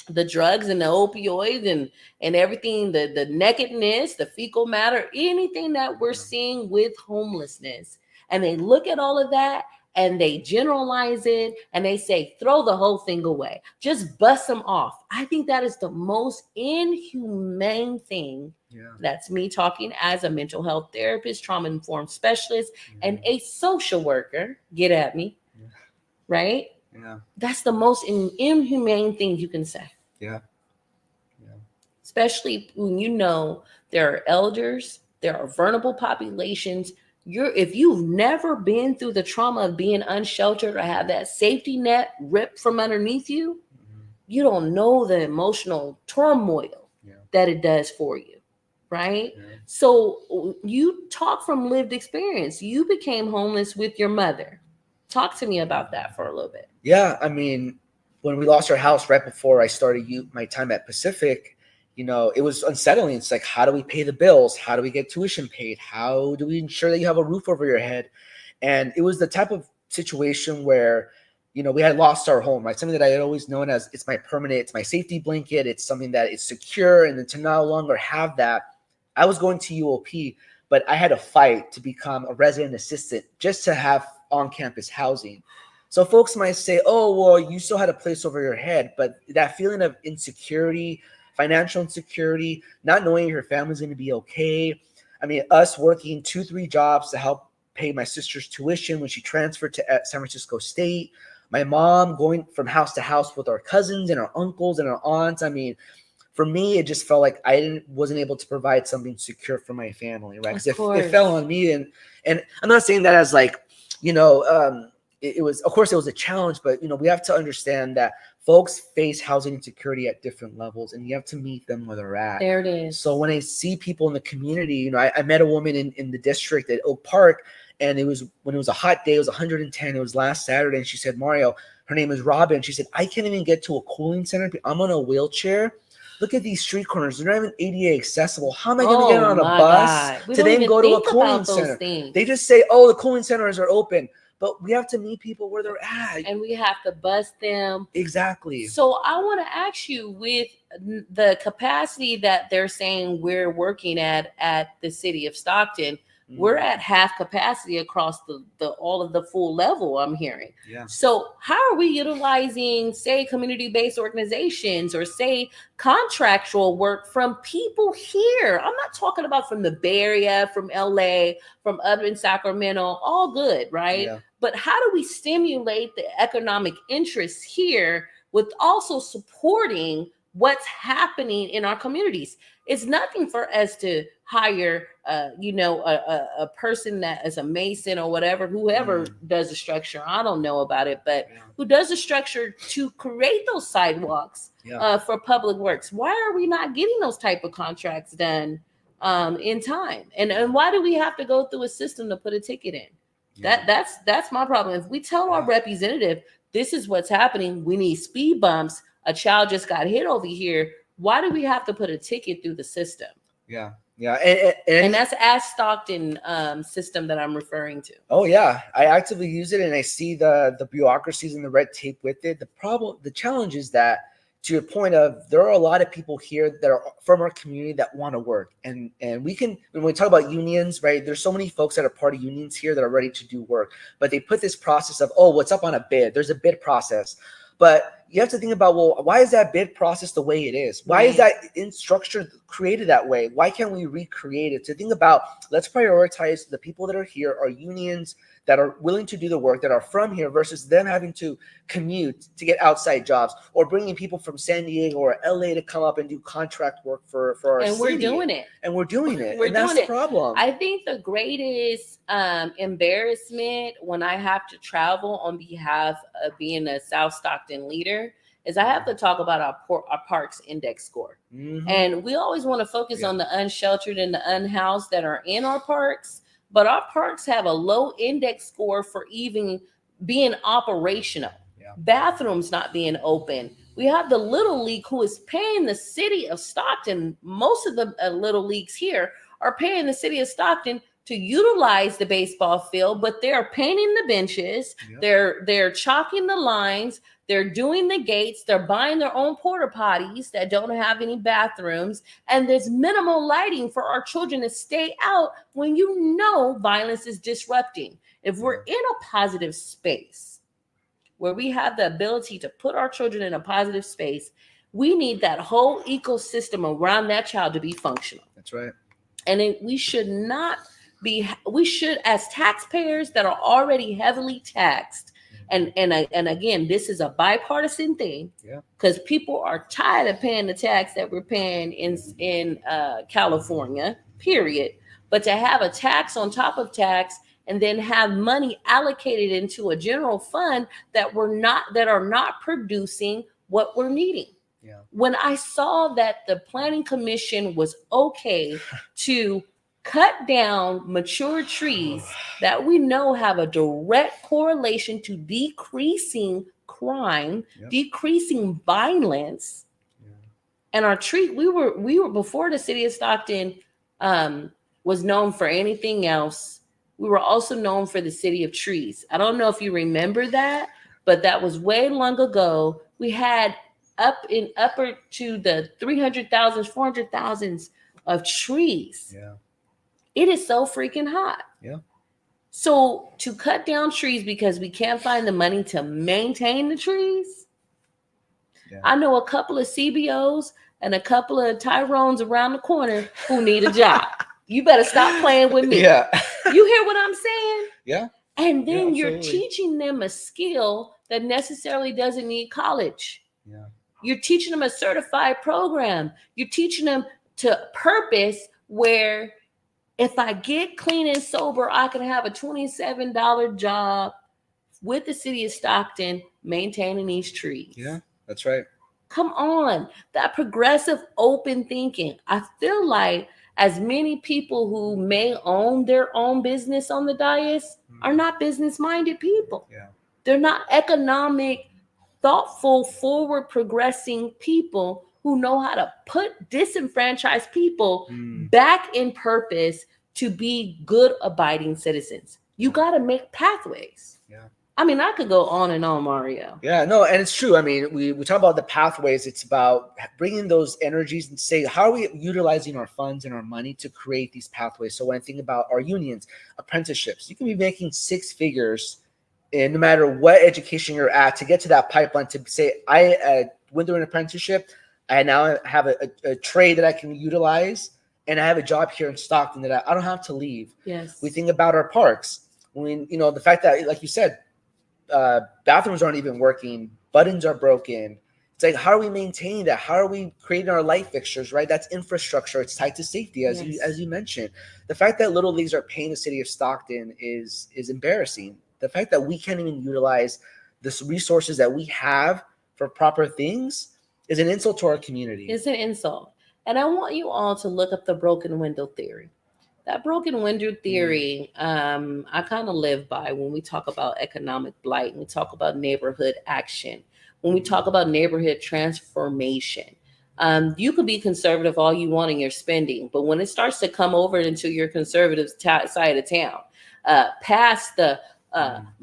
the drugs and the opioids and everything, the nakedness, the fecal matter, anything that we're seeing with homelessness. And they look at all of that and they generalize it and they say, throw the whole thing away. Just bust them off. I think that is the most inhumane thing. Yeah. That's me talking as a mental health therapist, trauma-informed specialist, and a social worker. Get at me. Yeah. Right? Yeah. That's the most inhumane thing you can say. Yeah. Yeah. Especially when you know there are elders, there are vulnerable populations. If you've never been through the trauma of being unsheltered or have that safety net ripped from underneath you, you don't know the emotional turmoil that it does for you, right? Yeah. So you talk from lived experience. You became homeless with your mother. Talk to me about that for a little bit. Yeah, I mean, when we lost our house right before I started my time at Pacific, you know, it was unsettling. It's like, how do we pay the bills? How do we get tuition paid? How do we ensure that you have a roof over your head? And it was the type of situation where, you know, we had lost our home, right? Something that I had always known as, it's my permanent, it's my safety blanket. It's something that is secure. And then to no longer have that, I was going to UOP, but I had to fight to become a resident assistant just to have on-campus housing. So folks might say, oh, well, you still had a place over your head, but that feeling of insecurity, financial insecurity, not knowing your family's going to be okay. I mean, us working 2-3 jobs to help pay my sister's tuition when she transferred to San Francisco State. My mom going from house to house with our cousins and our uncles and our aunts. I mean, for me, it just felt like I wasn't able to provide something secure for my family, right? Because it fell on me. And I'm not saying that as like, you know, it was, of course, it was a challenge, but, you know, we have to understand that folks face housing insecurity at different levels, and you have to meet them where they're at. There it is. So when I see people in the community, you know, I met a woman in the district at Oak Park, And it was when it was a hot day, it was 110. It was last Saturday. And she said, Mario, her name is Robin. She said, I can't even get to a cooling center. I'm on a wheelchair. Look at these street corners. They're not even ADA accessible. How am I going to get Oh on a my bus God. We to don't then even go to a think cooling about those center? things. They just say, oh, the cooling centers are open. But we have to meet people where they're at. And we have to bus them. Exactly. So I want to ask you, with the capacity that they're saying we're working at the city of Stockton, we're at half capacity across the all of the full level, I'm hearing. Yeah. So how are we utilizing, say, community-based organizations or say contractual work from people here? I'm not talking about from the Bay Area, from LA, from up in Sacramento, all good, right? Yeah. But how do we stimulate the economic interests here with also supporting what's happening in our communities? It's nothing for us to hire, a person that is a mason or whatever, whoever does the structure. I don't know about it, but who does the structure to create those sidewalks for public works? Why are we not getting those type of contracts done in time? And why do we have to go through a system to put a ticket in? That's my problem. If we tell our representative this is what's happening, we need speed bumps, a child just got hit over here, why do we have to put a ticket through the system? Yeah. And that's Ask Stockton system that I'm referring to. Oh yeah, I actively use it, and I see the bureaucracies and the red tape with it. The challenge is that, to your point of, there are a lot of people here that are from our community that want to work, and we can, when we talk about unions, right? There's so many folks that are part of unions here that are ready to do work, but they put this process of, oh, what's up on a bid? There's a bid process, but you have to think about, well, why is that bid process the way it is? Why is that in structure created that way? Why can't we recreate it? To think about, let's prioritize the people that are here, our unions that are willing to do the work, that are from here, versus them having to commute to get outside jobs, or bringing people from San Diego or LA to come up and do contract work for our city. We're doing it. And we're doing it. We're and that's doing the problem. I think the greatest embarrassment when I have to travel on behalf of being a South Stockton leader is I have to talk about our parks index score. And we always want to focus on the unsheltered and the unhoused that are in our parks, but our parks have a low index score for even being operational. Bathrooms not being open. We have the Little League who is paying the city of Stockton. Most of the Little Leagues here are paying the city of Stockton to utilize the baseball field, but they're painting the benches. They're chalking the lines. They're doing the gates. They're buying their own porta potties that don't have any bathrooms. And there's minimal lighting for our children to stay out when you know violence is disrupting. If we're in a positive space where we have the ability to put our children in a positive space, we need that whole ecosystem around that child to be functional. That's right. And we should, as taxpayers that are already heavily taxed, and again, this is a bipartisan thing, because people are tired of paying the tax that we're paying in California, period. But to have a tax on top of tax, and then have money allocated into a general fund that are not producing what we're needing. When I saw that the Planning Commission was okay to cut down mature trees that we know have a direct correlation to decreasing crime, decreasing violence, and our tree, we were before the city of Stockton was known for anything else. We were also known for the city of trees. I don't know if you remember that, but that was way long ago. We had upper to the 300,000s, 400,000s of trees. It is so freaking hot. So to cut down trees because we can't find the money to maintain the trees. I know a couple of CBOs and a couple of Tyrones around the corner who need a job. You better stop playing with me. You hear what I'm saying? And then you're teaching them a skill that necessarily doesn't need college. You're teaching them a certified program. You're teaching them to purpose, where if I get clean and sober, I can have a $27 job with the city of Stockton maintaining these trees. That's right. Come on. That progressive open thinking. I feel like as many people who may own their own business on the dais are not business minded people. Yeah. They're not economic, thoughtful, forward progressing people who know how to put disenfranchised people back in purpose to be good abiding citizens. You got to make pathways. Yeah. I mean, I could go on and on, Mario. Yeah, no, and it's true. I mean, we talk about the pathways. It's about bringing those energies and say, how are we utilizing our funds and our money to create these pathways? So when I think about our unions, apprenticeships, you can be making six figures and no matter what education you're at to get to that pipeline to say, I went through an apprenticeship. I now have a trade that I can utilize, and I have a job here in Stockton that I don't have to leave. Yes. We think about our parks. When, the fact that, like you said, bathrooms aren't even working, buttons are broken. It's like, how are we maintaining that? How are we creating our light fixtures, right? That's infrastructure. It's tied to safety, as you mentioned. The fact that little leagues are paying the city of Stockton is embarrassing. The fact that we can't even utilize the resources that we have for proper things is an insult to our community. It's an insult. And I want you all to look up the broken window theory. That broken window theory, I kind of live by when we talk about economic blight, when we talk about neighborhood action, when we talk about neighborhood transformation. You could be conservative all you want in your spending, but when it starts to come over into your conservative side of town, past the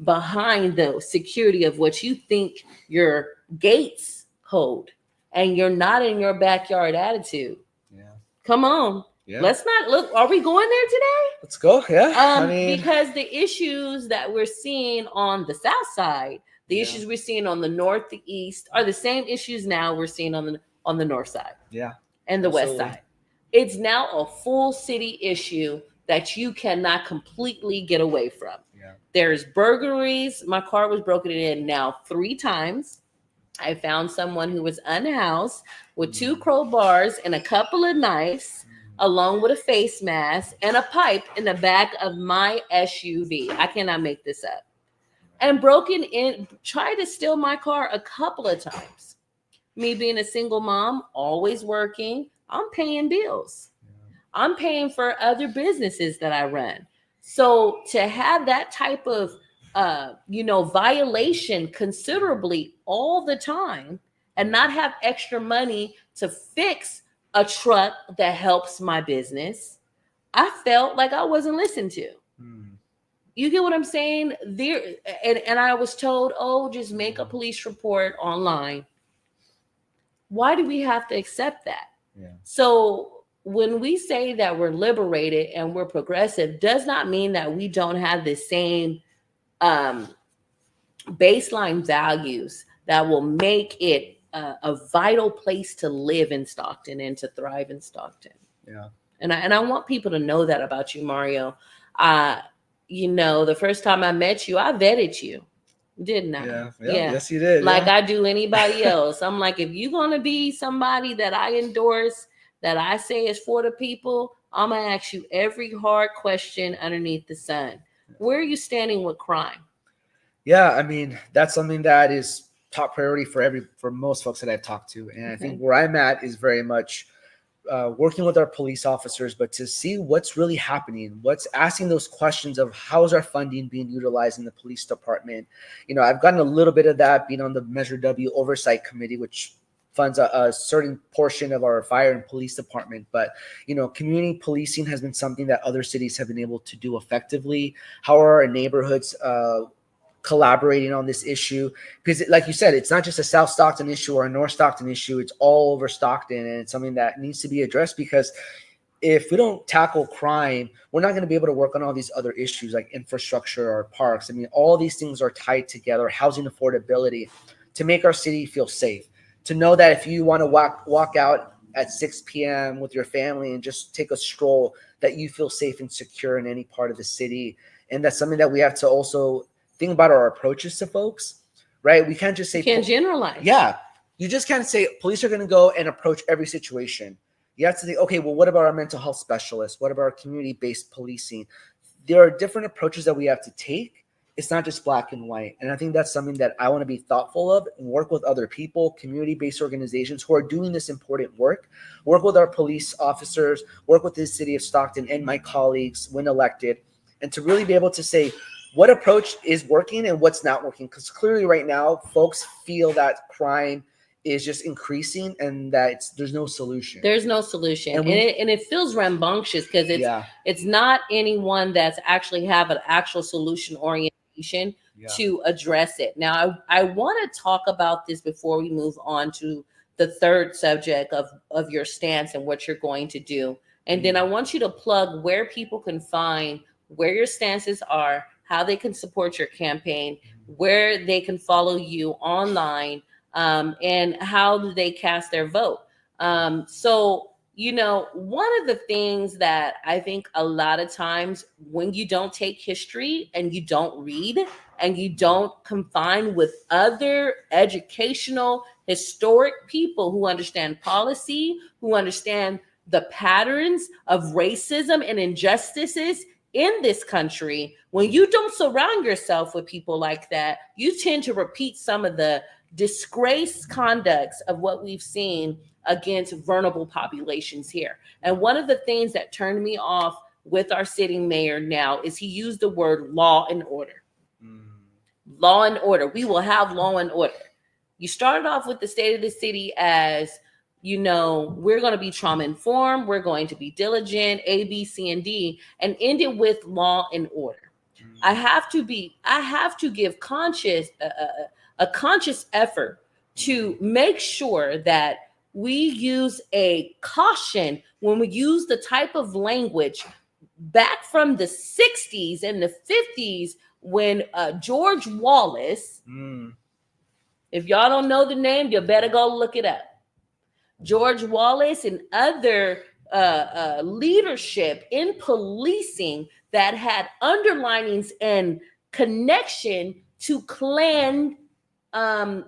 behind the security of what you think your gates hold, and you're not in your backyard attitude. Yeah. Come on. Yeah. Let's not look. Are we going there today? Let's go. Yeah. Because the issues that we're seeing on the south side, the issues we're seeing on the north, the east, are the same issues now we're seeing on the north side. Yeah. And the west side. It's now a full city issue that you cannot completely get away from. Yeah. There's burglaries. My car was broken in now 3 times. I found someone who was unhoused with 2 crowbars and a couple of knives, along with a face mask and a pipe in the back of my SUV. I cannot make this up. And broken in, tried to steal my car a couple of times. Me being a single mom, always working, I'm paying bills. I'm paying for other businesses that I run. So to have that type of violation considerably all the time and not have extra money to fix a truck that helps my business, I felt like I wasn't listened to. You get what I'm saying? And I was told, just make a police report online. Why do we have to accept that? Yeah. So when we say that we're liberated and we're progressive, does not mean that we don't have the same baseline values that will make it a vital place to live in Stockton and to thrive in Stockton. Yeah. And I want people to know that about you, Mario. The first time I met you, I vetted you, didn't I? Yeah. Yes, you did. Like I do anybody else. I'm like, if you're going to be somebody that I endorse, that I say is for the people, I'm going to ask you every hard question underneath the sun. Where are you standing with crime? Yeah, I mean, that's something that is top priority for most folks that I've talked to. And I think where I'm at is very much working with our police officers, but to see what's really happening, what's asking those questions of how is our funding being utilized in the police department. I've gotten a little bit of that being on the Measure W oversight committee, which funds a certain portion of our fire and police department. But, community policing has been something that other cities have been able to do effectively. How are our neighborhoods collaborating on this issue? Because like you said, it's not just a South Stockton issue or a North Stockton issue. It's all over Stockton, and it's something that needs to be addressed, because if we don't tackle crime, we're not going to be able to work on all these other issues like infrastructure or parks. I mean, all these things are tied together, housing affordability, to make our city feel safe. To know that if you want to walk out at 6 p.m. with your family and just take a stroll, that you feel safe and secure in any part of the city. And that's something that we have to also think about our approaches to folks, right? We can't just say— you can't generalize. Yeah. You just can't say police are going to go and approach every situation. You have to think, okay, well, what about our mental health specialists? What about our community-based policing? There are different approaches that we have to take it's not just black and white. And I think that's something that I want to be thoughtful of and work with other people, community-based organizations who are doing this important work, work with our police officers, work with the city of Stockton and my colleagues when elected, and to really be able to say what approach is working and what's not working. Because clearly right now, folks feel that crime is just increasing and that there's no solution. There's no solution. And it feels rambunctious because it's not anyone that's actually have an actual solution orientation to address it. Now, I want to talk about this before we move on to the third subject of your stance and what you're going to do. And then I want you to plug where people can find where your stances are, how they can support your campaign, where they can follow you online, and how do they cast their vote. So, one of the things that I think a lot of times when you don't take history and you don't read and you don't confine with other educational, historic people who understand policy, who understand the patterns of racism and injustices in this country, when you don't surround yourself with people like that, you tend to repeat some of the disgraced conducts of what we've seen against vulnerable populations here. And one of the things that turned me off with our sitting mayor now is he used the word law and order. Law and order. We will have law and order. You started off with the state of the city as, we're going to be trauma informed, we're going to be diligent, A, B, C, and D, and ended with law and order. I have to give a conscious effort to make sure that we use a caution when we use the type of language back from the 60s and the 50s when George Wallace, if y'all don't know the name, you better go look it up. George Wallace and other leadership in policing that had underlinings and connection to Klan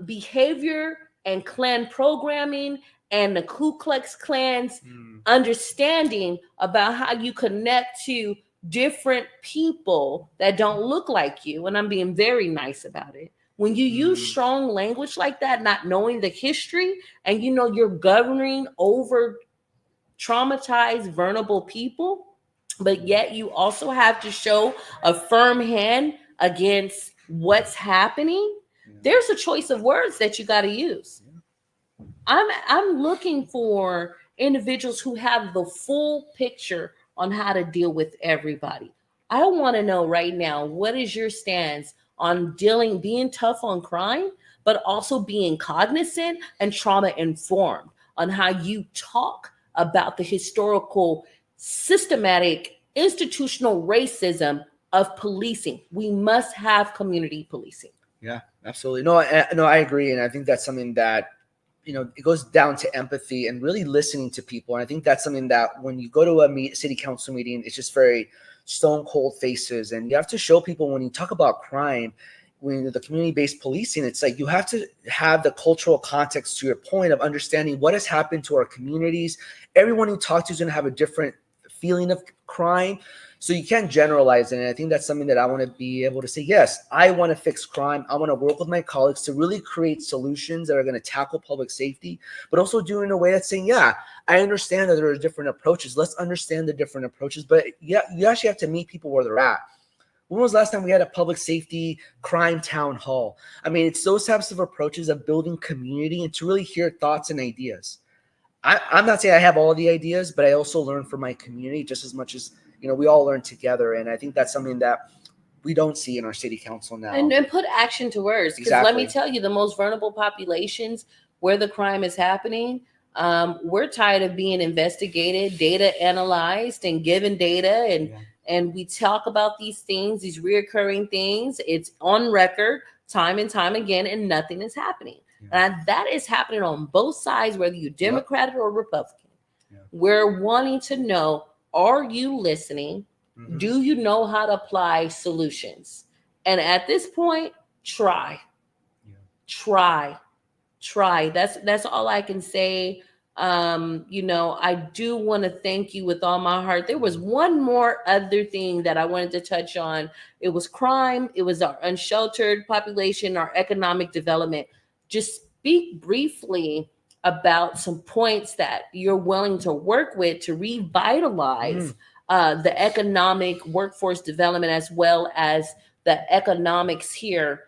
behavior and Klan programming and the Ku Klux Klan's understanding about how you connect to different people that don't look like you. And I'm being very nice about it. When you use strong language like that, not knowing the history, and you're governing over traumatized, vulnerable people, but yet you also have to show a firm hand against what's happening. There's a choice of words that you got to use. I'm looking for individuals who have the full picture on how to deal with everybody. I want to know right now, what is your stance on being tough on crime, but also being cognizant and trauma informed on how you talk about the historical, systematic, institutional racism of policing. We must have community policing. Yeah, absolutely. No, I agree. And I think that's something that, it goes down to empathy and really listening to people. And I think that's something that when you go to a city council meeting, it's just very stone cold faces. And you have to show people when you talk about crime, when the community-based policing, it's like you have to have the cultural context to your point of understanding what has happened to our communities. Everyone you talk to is going to have a different feeling of crime. So you can't generalize it. And I think that's something that I want to be able to say, yes, I want to fix crime. I want to work with my colleagues to really create solutions that are going to tackle public safety, but also do it in a way that's saying, yeah, I understand that there are different approaches. Let's understand the different approaches. But yeah, you actually have to meet people where they're at. When was the last time we had a public safety crime town hall? I mean, it's those types of approaches of building community and to really hear thoughts and ideas. I'm not saying I have all the ideas, but I also learn from my community just as much as, we all learn together. And I think that's something that we don't see in our city council now. And put action to words. Because let me tell you, the most vulnerable populations where the crime is happening, we're tired of being investigated, data analyzed, and given data. And we talk about these things, these reoccurring things. It's on record time and time again, and nothing is happening. And that is happening on both sides, whether you're Democrat or Republican. We're wanting to know, are you listening? Do you know how to apply solutions? And at this point, try. That's all I can say. I do want to thank you with all my heart. There was one more other thing that I wanted to touch on. It was crime, it was our unsheltered population, our economic development. Just speak briefly about some points that you're willing to work with to revitalize Mm, the economic workforce development as well as the economics here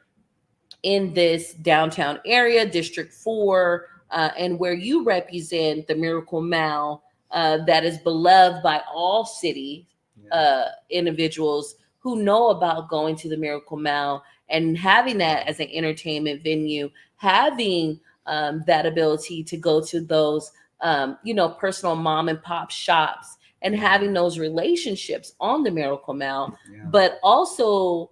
in this downtown area, District 4, and where you represent the Miracle Mile that is beloved by all city yeah. individuals who know about going to the Miracle Mile and having that as an entertainment venue, having that ability to go to those, personal mom and pop shops and having those relationships on the Miracle Mile, Yeah. but also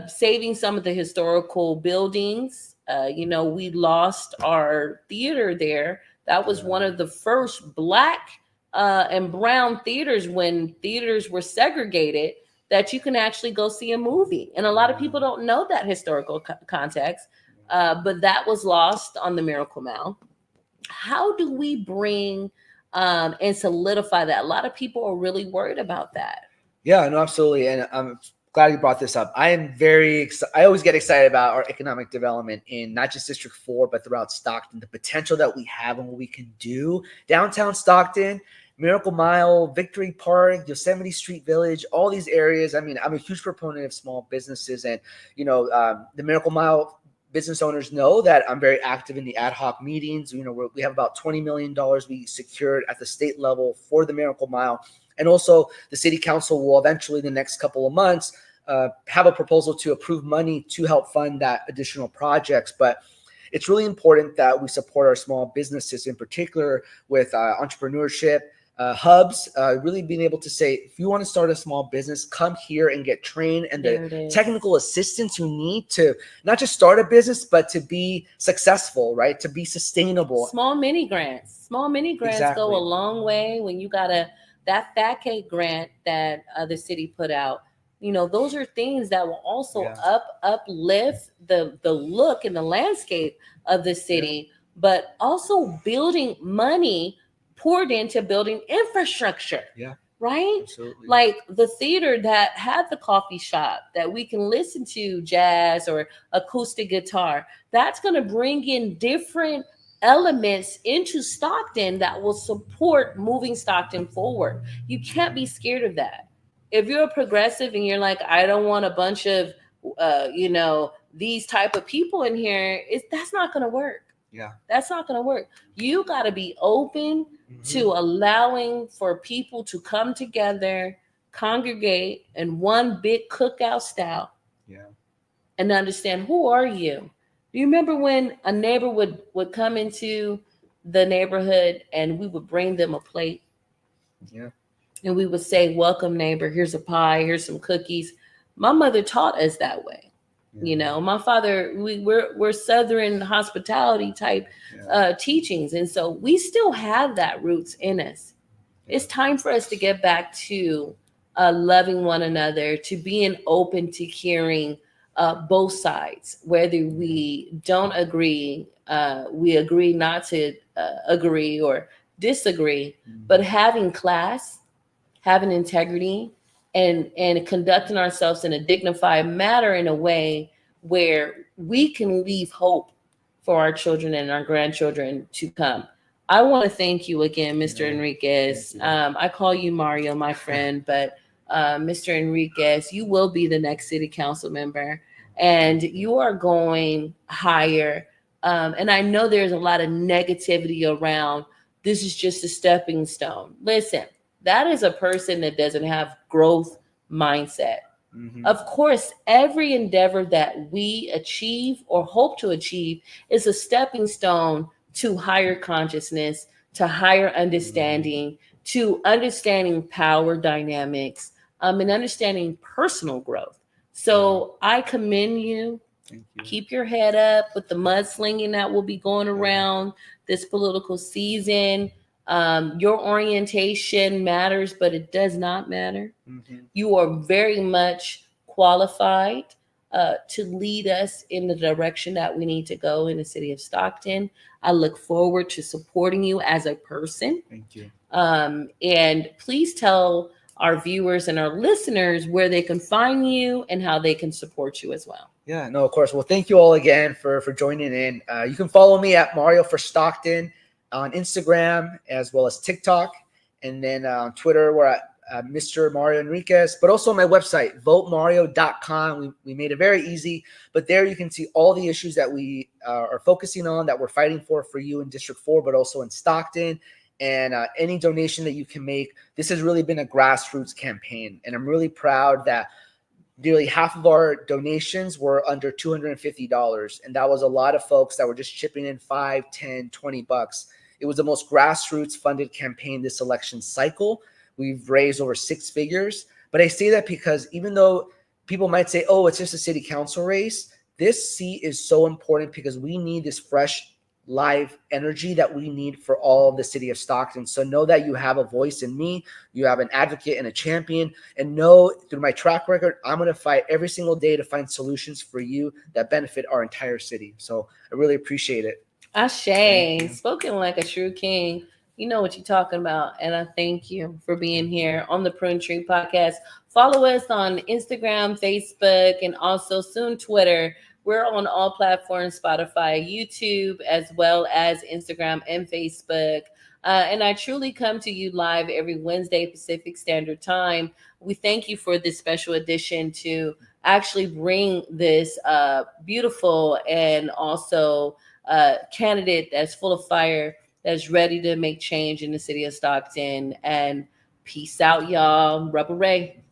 saving some of the historical buildings. We lost our theater there. That was one Yeah. of the first black and brown theaters when theaters were segregated that you can actually go see a movie. And a lot of people don't know that historical context, but that was lost on the Miracle Mile. How do we bring and solidify that? A lot of people are really worried about that. Yeah, no, absolutely. And I'm glad you brought this up. I am I always get excited about our economic development in not just District 4, but throughout Stockton, the potential that we have and what we can do. Downtown Stockton, Miracle Mile, Victory Park, Yosemite Street Village, all these areas. I mean, I'm a huge proponent of small businesses. And, the Miracle Mile business owners know that I'm very active in the ad hoc meetings. We have about $20 million we secured at the state level for the Miracle Mile. And also, the city council will eventually, in the next couple of months, have a proposal to approve money to help fund that additional projects. But it's really important that we support our small businesses, in particular with entrepreneurship hubs. Really being able to say, if you want to start a small business, come here and get trained and There the it is. technical assistance you need to not just start a business, but to be successful, right? To be sustainable. Small mini grants go a Exactly. long way when you got that fat cake grant that the city put out. Those are things that will also Yeah. uplift the look and the landscape of the Yeah. city, but also building money poured into building infrastructure. Yeah. Right? Absolutely. Like the theater that had the coffee shop that we can listen to jazz or acoustic guitar, that's going to bring in different elements into Stockton that will support moving Stockton forward. You can't be scared of that. If you're a progressive and you're like, I don't want a bunch of, these type of people in here, that's not going to work. Yeah. That's not going to work. You got to be open to Mhm. allowing for people to come together, congregate in one big cookout style, Yeah. and understand who are you. Do you remember when a neighbor would come into the neighborhood and we would bring them a plate Yeah. and we would say, "Welcome, neighbor. Here's a pie. Here's some cookies." My mother taught us that way. Yeah. My father, we're Southern hospitality type Yeah. teachings, and so we still have that roots in us. It's time for us to get back to loving one another, to being open to hearing both sides, whether we don't agree, we agree not to agree or disagree, but having class, having integrity, and conducting ourselves in a dignified manner in a way where we can leave hope for our children and our grandchildren to come. I want to thank you again, Mr. Yeah. Enriquez. Thank you. I call you Mario, my friend, but Mr. Enriquez, you will be the next city council member, and you are going higher. And I know there's a lot of negativity around this is just a stepping stone. Listen, that is a person that doesn't have growth mindset. Mhm. Of course, every endeavor that we achieve or hope to achieve is a stepping stone to higher consciousness, to higher understanding, to understanding power dynamics, and understanding personal growth. So I commend you. Thank you. Keep your head up with the mudslinging that will be going around this political season. Your orientation matters, but it does not matter. Mhm. You are very much qualified. to lead us in the direction that we need to go in the city of Stockton. I look forward to supporting you as a person. Thank you. And please tell our viewers and our listeners where they can find you and how they can support you as well. Yeah, no, of course. Well, thank you all again for joining in. You can follow me at Mario for Stockton on Instagram as well as TikTok. And then on Twitter, we're at Mr. Mario Enriquez, but also my website, votemario.com. We made it very easy, but there you can see all the issues that we are focusing on, that we're fighting for you in District 4, but also in Stockton. And any donation that you can make. This has really been a grassroots campaign. And I'm really proud that nearly half of our donations were under $250. And that was a lot of folks that were just chipping in 5, 10, 20 bucks. It was the most grassroots funded campaign this election cycle. We've raised over 6 figures. But I say that because even though people might say, oh, it's just a city council race, this seat is so important because we need this fresh, live energy that we need for all of the city of Stockton. So know that you have a voice in me, you have an advocate and a champion, and know through my track record, I'm going to fight every single day to find solutions for you that benefit our entire city. So I really appreciate it. Ashe, spoken like a true king. You know what you're talking about. And I thank you for being here on the Pruned podcast. Follow us on Instagram, Facebook, and also soon Twitter. We're on all platforms, Spotify, YouTube, as well as Instagram and Facebook. And I truly come to you live every Wednesday Pacific Standard Time. We thank you for this special edition to actually bring this beautiful and also candidate that's full of fire, that's ready to make change in the city of Stockton. And peace out, y'all. Rebel Rae.